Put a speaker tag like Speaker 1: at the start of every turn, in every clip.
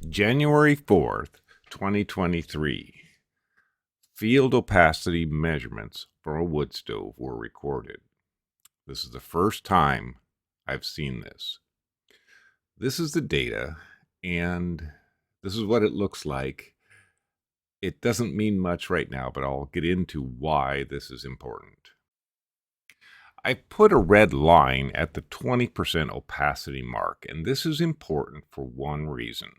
Speaker 1: January 4th, 2023. Field opacity measurements for a wood stove were recorded. This is the first time I've seen this. This is the data, and this is what it looks like. It doesn't mean much right now, but I'll get into why this is important. I put a red line at the 20% opacity mark, and this is important for one reason.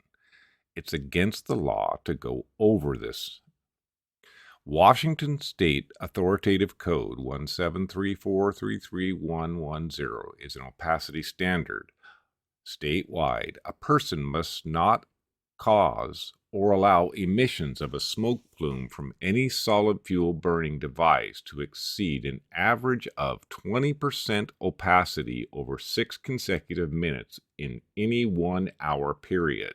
Speaker 1: It's against the law to go over this. Washington State Authoritative Code 173433110 is an opacity standard. Statewide, a person must not cause or allow emissions of a smoke plume from any solid fuel burning device to exceed an average of 20% opacity over 6 consecutive minutes in any 1 hour period.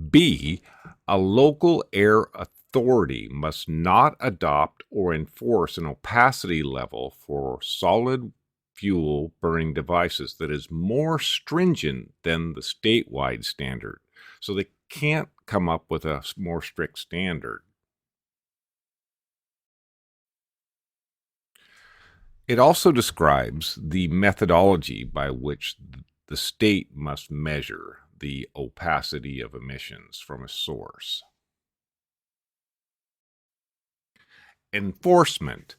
Speaker 1: B, a local air authority must not adopt or enforce an opacity level for solid fuel burning devices that is more stringent than the statewide standard. So they can't come up with a more strict standard. It also describes the methodology by which the state must measure the opacity of emissions from a source. Enforcement.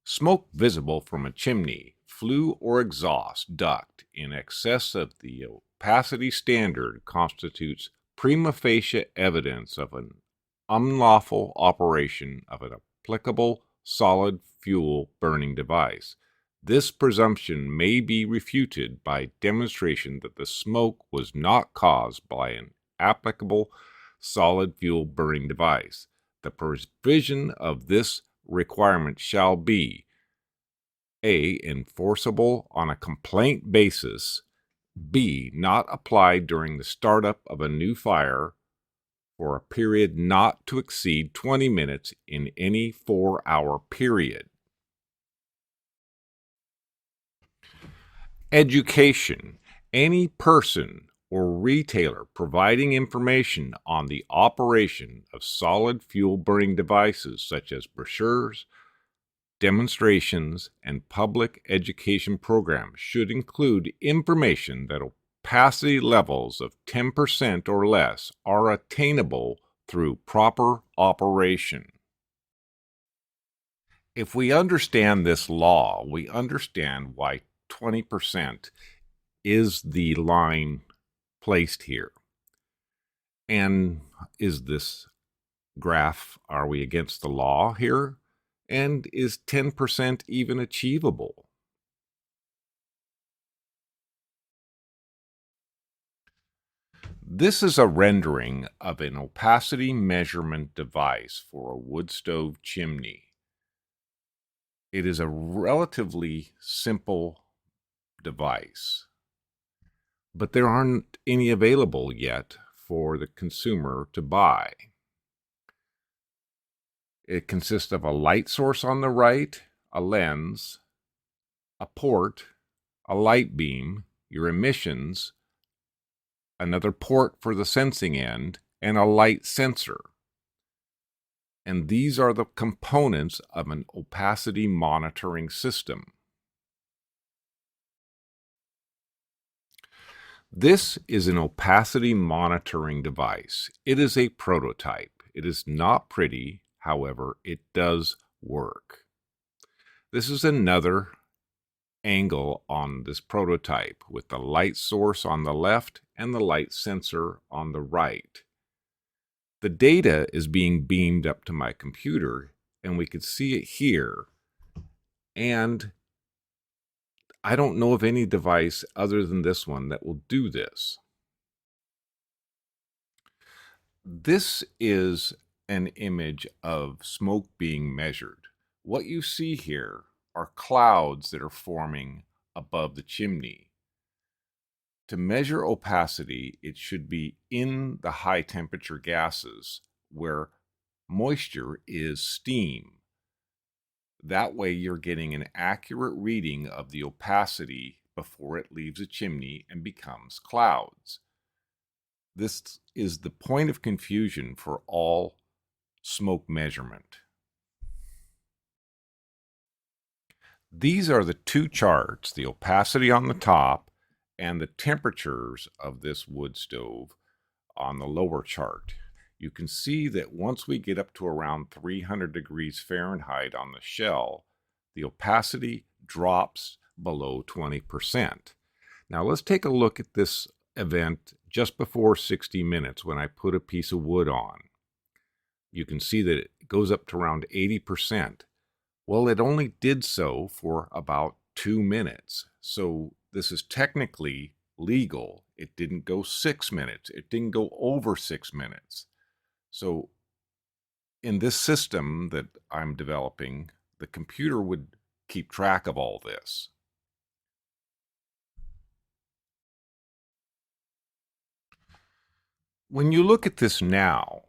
Speaker 1: Smoke visible from a chimney, flue, or exhaust duct in excess of the opacity standard constitutes prima facie evidence of an unlawful operation of an applicable solid fuel burning device. This presumption may be refuted by demonstration that the smoke was not caused by an applicable solid fuel burning device. The provision of this requirement shall be A, enforceable on a complaint basis, B, not applied during the startup of a new fire for a period not to exceed 20 minutes in any 4-hour period. Education. Any person or retailer providing information on the operation of solid fuel burning devices such as brochures, demonstrations, and public education programs should include information that opacity levels of 10% or less are attainable through proper operation. If we understand this law, we understand why 20% is the line placed here. And is this graph, are we against the law here? And is 10% even achievable? This is a rendering of an opacity measurement device for a wood stove chimney. It is a relatively simple device, but there aren't any available yet for the consumer to buy. It consists of a light source on the right, a lens, a port, a light beam, your emissions, another port for the sensing end, and a light sensor. And these are the components of an opacity monitoring system. This is an opacity monitoring device. It is a prototype. It is not pretty, however, it does work. This is another angle on this prototype with the light source on the left and the light sensor on the right. The data is being beamed up to my computer, and we could see it here. And I don't know of any device other than this one that will do this. This is an image of smoke being measured. What you see here are clouds that are forming above the chimney. To measure opacity, it should be in the high temperature gases where moisture is steam. That way you're getting an accurate reading of the opacity before it leaves a chimney and becomes clouds. This is the point of confusion for all smoke measurement. These are the two charts, the opacity on the top and the temperatures of this wood stove on the lower chart. You can see that once we get up to around 300 degrees Fahrenheit on the shell, the opacity drops below 20%. Now let's take a look at this event just before 60 minutes when I put a piece of wood on. You can see that it goes up to around 80%. Well, it only did so for about 2 minutes. So this is technically legal. It didn't go 6 minutes. It didn't go over 6 minutes. So in this system that I'm developing, the computer would keep track of all this. When you look at this now,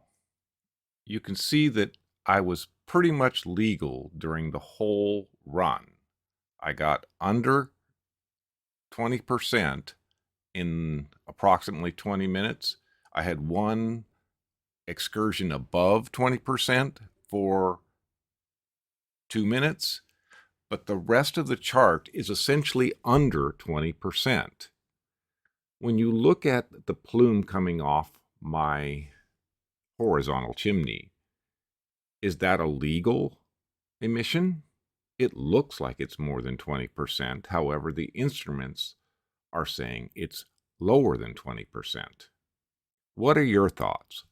Speaker 1: you can see that I was pretty much legal during the whole run. I got under 20% in approximately 20 minutes. I had one excursion above 20% for 2 minutes, but the rest of the chart is essentially under 20%. When you look at the plume coming off my horizontal chimney, is that a legal emission? It looks like it's more than 20%. However, the instruments are saying it's lower than 20%. What are your thoughts?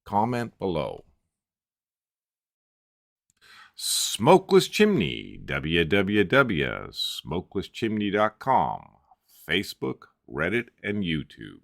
Speaker 1: Comment below. Smokeless Chimney, www.smokelesschimney.com, Facebook, Reddit, and YouTube.